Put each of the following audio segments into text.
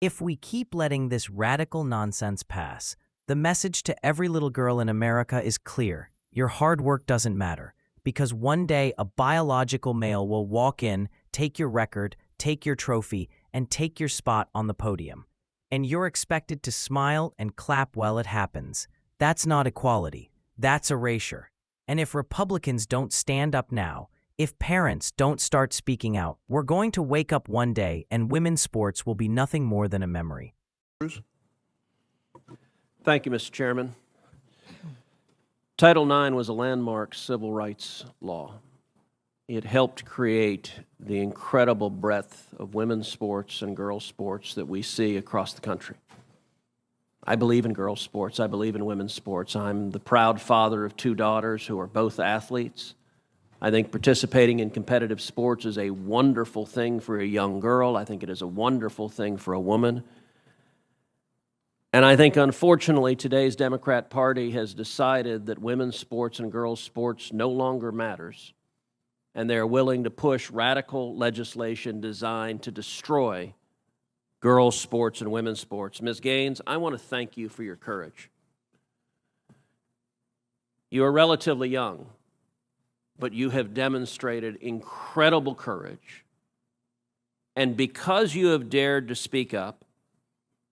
If we keep letting this radical nonsense pass, the message to every little girl in America is clear. Your hard work doesn't matter, because one day a biological male will walk in, take your record, take your trophy, and take your spot on the podium. And you're expected to smile and clap while it happens. That's not equality. That's erasure. And if Republicans don't stand up now, if parents don't start speaking out, we're going to wake up one day and women's sports will be nothing more than a memory. Cruz. Thank you, Mr. Chairman. Title IX was a landmark civil rights law. It helped create the incredible breadth of women's sports and girls' sports that we see across the country. I believe in girls' sports. I believe in women's sports. I'm the proud father of 2 daughters who are both athletes. I think participating in competitive sports is a wonderful thing for a young girl. I think it is a wonderful thing for a woman. And I think, unfortunately, today's Democrat Party has decided that women's sports and girls' sports no longer matters, and they're willing to push radical legislation designed to destroy girls' sports and women's sports. Ms. Gaines, I want to thank you for your courage. You are relatively young, but you have demonstrated incredible courage. And because you have dared to speak up,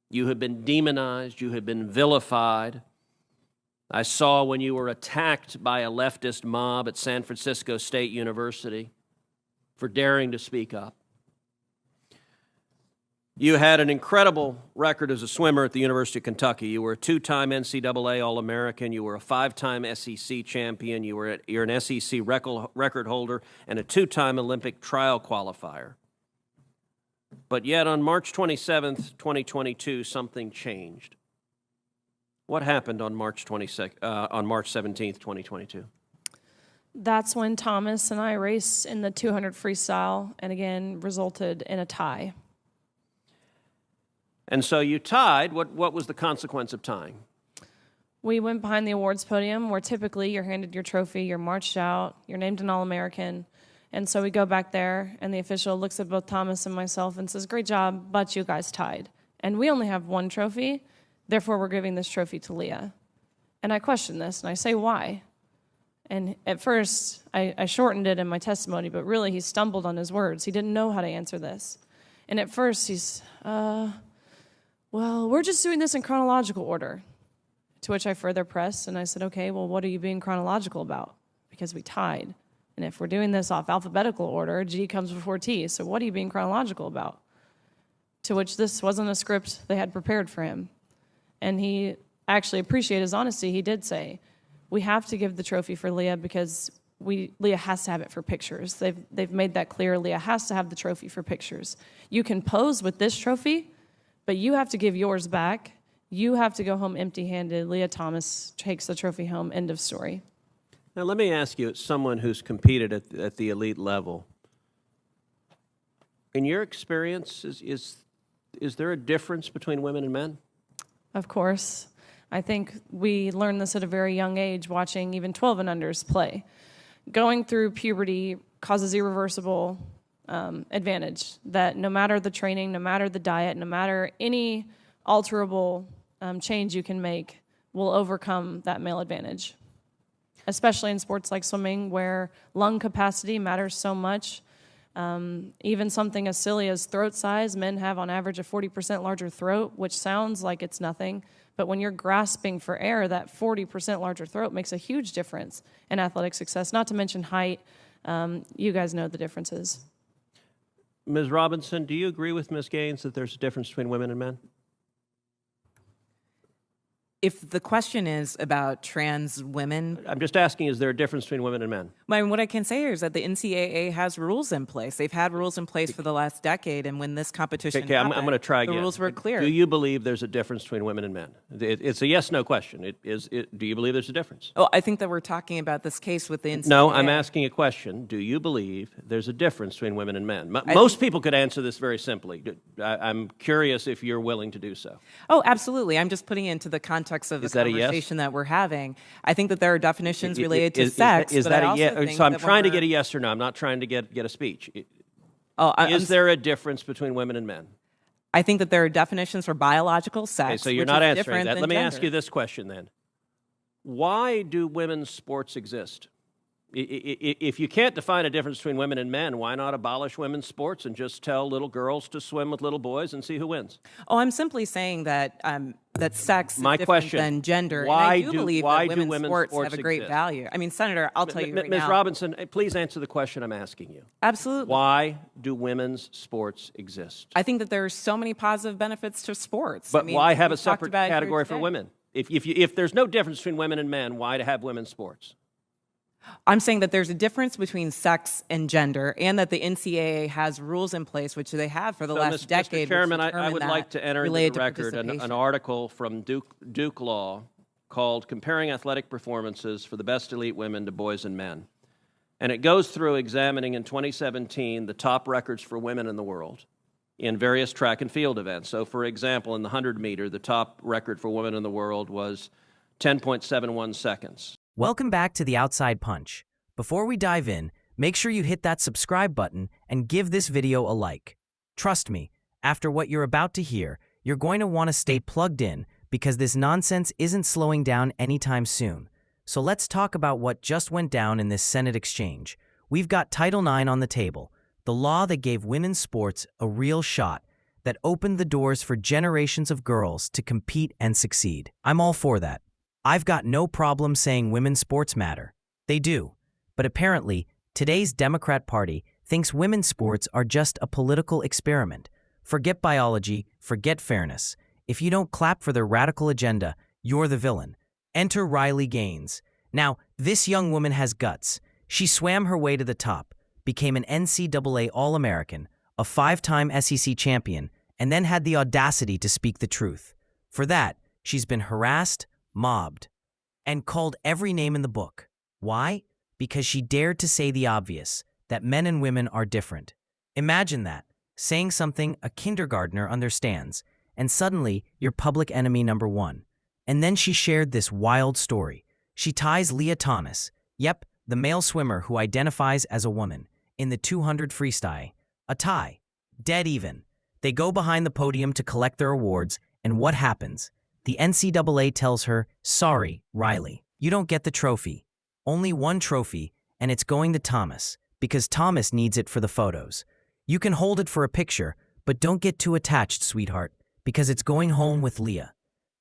you have been demonized, you have been vilified. I saw when you were attacked by a leftist mob at San Francisco State University for daring to speak up. You had an incredible record as a swimmer at the University of Kentucky. You were a 2-time NCAA All-American. You were a 5-time SEC champion. You're an SEC record holder and a 2-time Olympic trial qualifier. But yet on March 27th, 2022, something changed. What happened on March 17th, 2022? That's when Thomas and I raced in the 200 freestyle and again resulted in a tie. And so you tied. What was the consequence of tying? We went behind the awards podium where typically you're handed your trophy, you're marched out, you're named an All-American. And so we go back there and the official looks at both Thomas and myself and says, "Great job, but you guys tied. And we only have 1 trophy, therefore we're giving this trophy to Leah." And I question this and I say, why? And at first I shortened it in my testimony, but really he stumbled on his words. He didn't know how to answer this. And at first he's, well, we're just doing this in chronological order. To which I further pressed, and I said, okay, well, what are you being chronological about? Because we tied. And if we're doing this off alphabetical order, G comes before T, so what are you being chronological about? To which this wasn't a script they had prepared for him. And he actually appreciated his honesty. He did say, we have to give the trophy for Leah because Leah has to have it for pictures. They've made that clear. Leah has to have the trophy for pictures. You can pose with this trophy, but you have to give yours back. You have to go home empty-handed. Leah Thomas takes the trophy home, end of story. Now let me ask you, as someone who's competed at the elite level, in your experience, is there a difference between women and men? Of course. I think we learned this at a very young age, watching even 12 and unders play. Going through puberty causes irreversible advantage, that no matter the training, no matter the diet, no matter any alterable change you can make, will overcome that male advantage. Especially in sports like swimming, where lung capacity matters so much. Even something as silly as throat size, men have on average a 40% larger throat, which sounds like it's nothing, but when you're grasping for air, that 40% larger throat makes a huge difference in athletic success, not to mention height. You guys know the differences. Ms. Robinson, do you agree with Ms. Gaines that there's a difference between women and men? If the question is about trans women... I'm just asking, is there a difference between women and men? What I can say is that the NCAA has rules in place. They've had rules in place for the last decade, and when this competition happened, I'm going to try again. The rules were clear. Do you believe there's a difference between women and men? It's a yes-no question. Do you believe there's a difference? Oh, I think that we're talking about this case with the NCAA. No, I'm asking a question. Do you believe there's a difference between women and men? Most people could answer this very simply. I'm curious if you're willing to do so. Oh, absolutely. I'm just putting it into the context of the conversation that we're having. I think that there are definitions related to sex. Is that a yes? So I'm trying to get a yes or no. I'm not trying to get a speech. Is there a difference between women and men? I think that there are definitions for biological sex. Okay, so you're which not is answering different that. than Let me ask gender. you this question then. Why do women's sports exist? If you can't define a difference between women and men, why not abolish women's sports and just tell little girls to swim with little boys and see who wins? Oh, I'm simply saying that that sex is My different question, than gender. why And I do believe why that do women's sports have a great exist? value. I mean, Senator, I'll tell you right Ms. now. Robinson, please answer the question I'm asking you. Absolutely. Why do women's sports exist? I think that there are so many positive benefits to sports. But I mean, why have a we've talked separate about it here category for today. women? If there's no difference between women and men, why to have women's sports? I'm saying that there's a difference between sex and gender, and that the NCAA has rules in place, which they have for the last decade. Mr. Chairman, which I would determine like that to enter into related the to record an participation. article from Duke Law called Comparing Athletic Performances for the Best Elite Women to Boys and Men. And it goes through examining in 2017 the top records for women in the world in various track and field events. So, for example, in the 100-meter, the top record for women in the world was 10.71 seconds. Welcome back to The Outside Punch. Before we dive in, make sure you hit that subscribe button and give this video a like. Trust me, after what you're about to hear, you're going to want to stay plugged in because this nonsense isn't slowing down anytime soon. So let's talk about what just went down in this Senate exchange. We've got Title IX on the table, the law that gave women's sports a real shot, that opened the doors for generations of girls to compete and succeed. I'm all for that. I've got no problem saying women's sports matter. They do. But apparently, today's Democrat Party thinks women's sports are just a political experiment. Forget biology, forget fairness. If you don't clap for their radical agenda, you're the villain. Enter Riley Gaines. Now, this young woman has guts. She swam her way to the top, became an NCAA All-American, a 5-time SEC champion, and then had the audacity to speak the truth. For that, she's been harassed, mobbed, and called every name in the book. Why? Because she dared to say the obvious, that men and women are different. Imagine that, saying something a kindergartner understands, and suddenly you're public enemy number one. And then she shared this wild story. She ties Leah Thomas, yep, the male swimmer who identifies as a woman, in the 200 freestyle. A tie. Dead even. They go behind the podium to collect their awards, and what happens? The NCAA tells her, sorry, Riley, you don't get the trophy. Only one trophy, and it's going to Thomas, because Thomas needs it for the photos. You can hold it for a picture, but don't get too attached, sweetheart, because it's going home with Leah.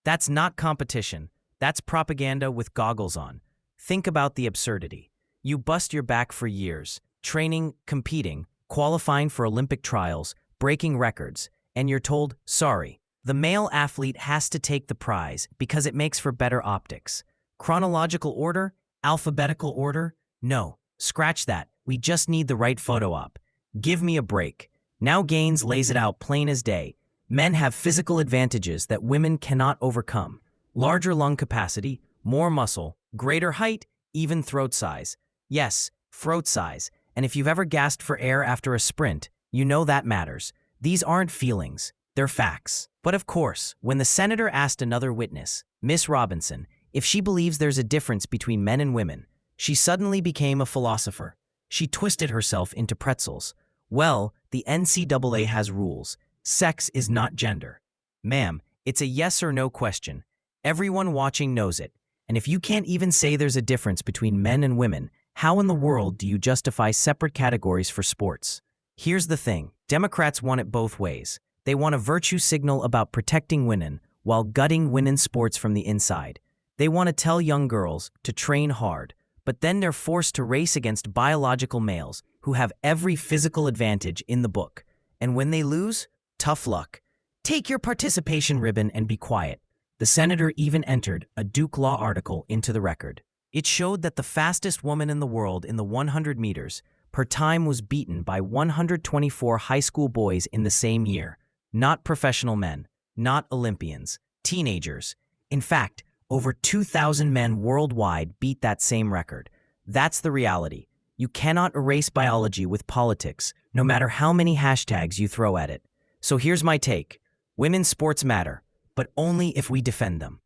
That's not competition. That's propaganda with goggles on. Think about the absurdity. You bust your back for years, training, competing, qualifying for Olympic trials, breaking records, and you're told, sorry. The male athlete has to take the prize because it makes for better optics. Chronological order? Alphabetical order? No, scratch that. We just need the right photo op. Give me a break. Now Gaines lays it out plain as day. Men have physical advantages that women cannot overcome. Larger lung capacity, more muscle, greater height, even throat size. Yes, throat size. And if you've ever gasped for air after a sprint, you know that matters. These aren't feelings, they're facts. But of course, when the senator asked another witness, Miss Robinson, if she believes there's a difference between men and women, she suddenly became a philosopher. She twisted herself into pretzels. Well, the NCAA has rules. Sex is not gender. Ma'am, it's a yes or no question. Everyone watching knows it. And if you can't even say there's a difference between men and women, how in the world do you justify separate categories for sports? Here's the thing. Democrats want it both ways. They want a virtue signal about protecting women while gutting women's sports from the inside. They want to tell young girls to train hard, but then they're forced to race against biological males who have every physical advantage in the book. And when they lose, tough luck. Take your participation ribbon and be quiet. The senator even entered a Duke Law article into the record. It showed that the fastest woman in the world in the 100 meters per time was beaten by 124 high school boys in the same year. Not professional men, not Olympians, teenagers. In fact, over 2,000 men worldwide beat that same record. That's the reality. You cannot erase biology with politics, no matter how many hashtags you throw at it. So here's my take. Women's sports matter, but only if we defend them.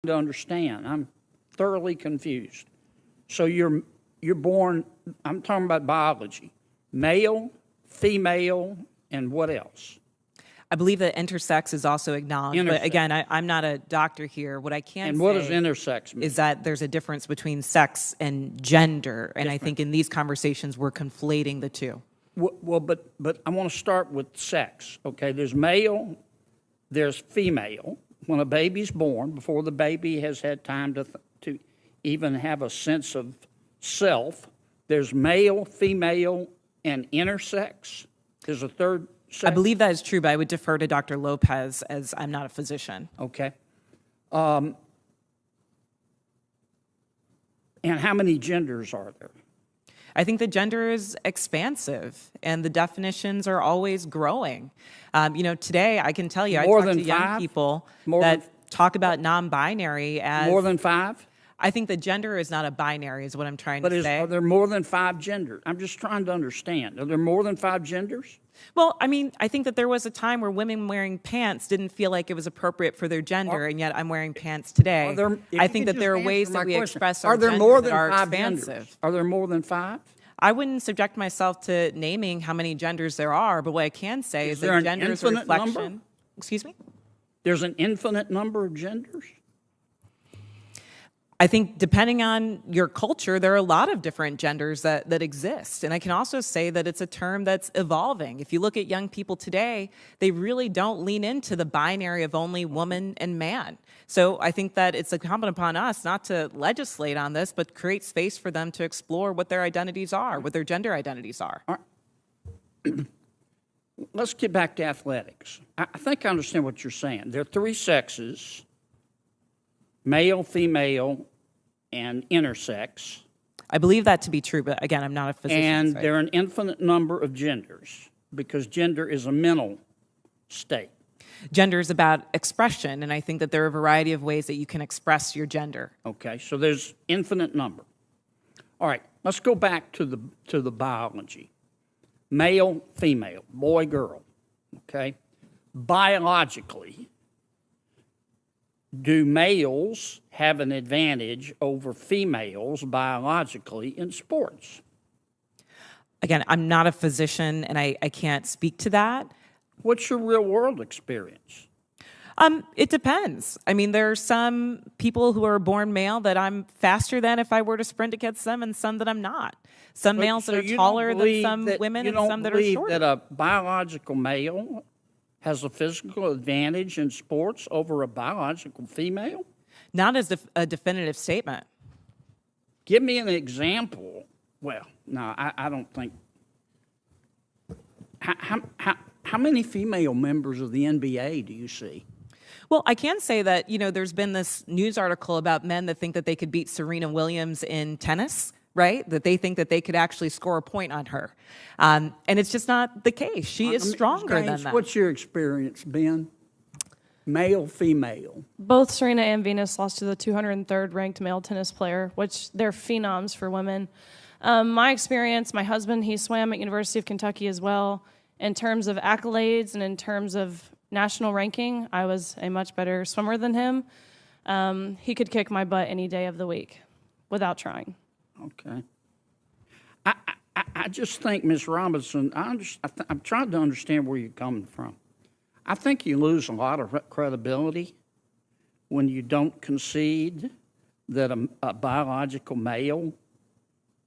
To understand, I'm thoroughly confused. So you're born, I'm talking about biology, male, female, and what else? I believe that intersex is also acknowledged. But Intersex. again, I'm not a doctor here. What I can And say what does intersex mean? is that there's a difference between sex and gender. And I think in these conversations, we're conflating the two. Well, but I want to start with sex, okay? There's male, there's female. When a baby's born, before the baby has had time to even have a sense of self, there's male, female, and intersex. There's a third sex. I believe that is true, but I would defer to Dr. Lopez as I'm not a physician. Okay. And how many genders are there? I think the gender is expansive, and the definitions are always growing. Today I can tell you, I talk to young people that talk about non-binary as more than 5? I think the gender is not a binary, is what I'm trying to say. Are there more than 5 genders? I'm just trying to understand. Are there more than 5 genders? Well, I mean, I think that there was a time where women wearing pants didn't feel like it was appropriate for their gender, and yet I'm wearing pants today. I think that there are ways that we express our gender that are expansive. Are there more than 5? I wouldn't subject myself to naming how many genders there are, but what I can say is that gender is a reflection. Number? Excuse me? There's an infinite number of genders? I think depending on your culture, there are a lot of different genders that exist. And I can also say that it's a term that's evolving. If you look at young people today, they really don't lean into the binary of only woman and man. So I think that it's incumbent upon us not to legislate on this, but create space for them to explore what their identities are, what their gender identities are. All right. Let's get back to athletics. I think I understand what you're saying. There are 3 sexes, male, female, and intersex. I believe that to be true, but again, I'm not a physician. And there are an infinite number of genders because gender is a mental state. Gender is about expression, and I think that there are a variety of ways that you can express your gender. Okay, so there's infinite number. All right, let's go back to the biology. Male, female, boy, girl, okay? Biologically, do males have an advantage over females biologically in sports? Again, I'm not a physician, and I can't speak to that. What's your real-world experience? It depends. I mean, there are some people who are born male that I'm faster than if I were to sprint against them, and some that I'm not. Some males that are taller than some women, and some that are shorter. You don't believe that a biological male has a physical advantage in sports over a biological female? Not as a definitive statement. Give me an example. Well, no, I don't think. How many female members of the NBA do you see? Well, I can say that, there's been this news article about men that think that they could beat Serena Williams in tennis, right? That they think that they could actually score a point on her. And it's just not the case. She is stronger than that. What's your experience, Ben? Male, female? Both Serena and Venus lost to the 203rd ranked male tennis player, which they're phenoms for women. My experience, my husband, he swam at University of Kentucky as well. In terms of accolades and in terms of national ranking, I was a much better swimmer than him. He could kick my butt any day of the week without trying. Okay. I just think, Ms. Robinson, I'm trying to understand where you're coming from. I think you lose a lot of credibility when you don't concede that a biological male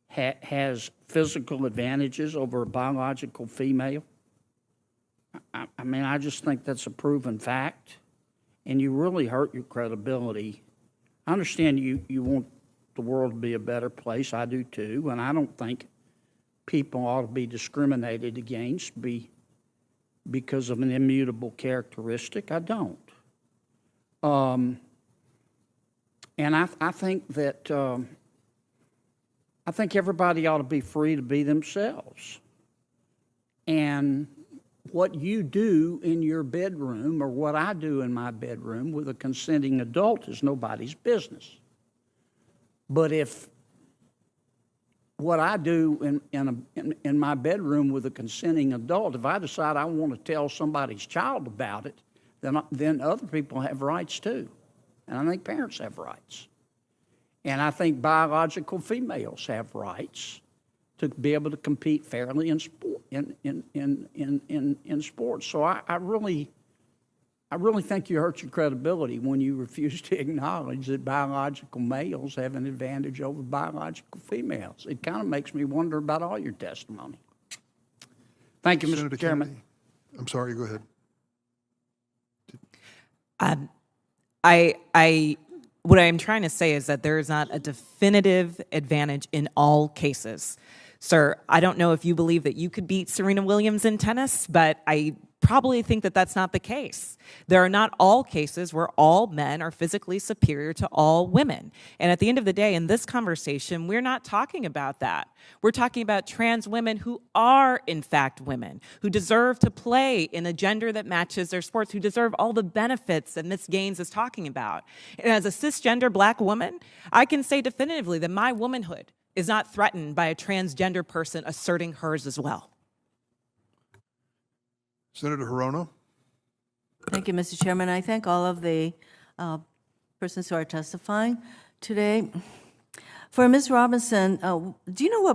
has physical advantages over a biological female. I mean, I just think that's a proven fact, and you really hurt your credibility. I understand you want the world to be a better place. I do too, and I don't think people ought to be discriminated against because of an immutable characteristic. I don't. And I think that I think everybody ought to be free to be themselves. And what you do in your bedroom or what I do in my bedroom with a consenting adult is nobody's business. But if what I do in my bedroom with a consenting adult, if I decide I want to tell somebody's child about it, then other people have rights too. And I think parents have rights. And I think biological females have rights to be able to compete fairly in sport. in sports. So I really think you hurt your credibility when you refuse to acknowledge that biological males have an advantage over biological females. It kind of makes me wonder about all your testimony. Thank you, Senator Mr. Chairman. Kennedy. I'm sorry, go ahead. What I'm trying to say is that there is not a definitive advantage in all cases. Sir, I don't know if you believe that you could beat Serena Williams in tennis, but I probably think that that's not the case. There are not all cases where all men are physically superior to all women. And at the end of the day, in this conversation, we're not talking about that. We're talking about trans women who are, in fact, women, who deserve to play in a gender that matches their sports, who deserve all the benefits that Ms. Gaines is talking about. And as a cisgender black woman, I can say definitively that my womanhood is not threatened by a transgender person asserting hers as well. Senator Hirono. Thank you, Mr. Chairman. I thank all of the persons who are testifying today. For Ms. Robinson, do you know what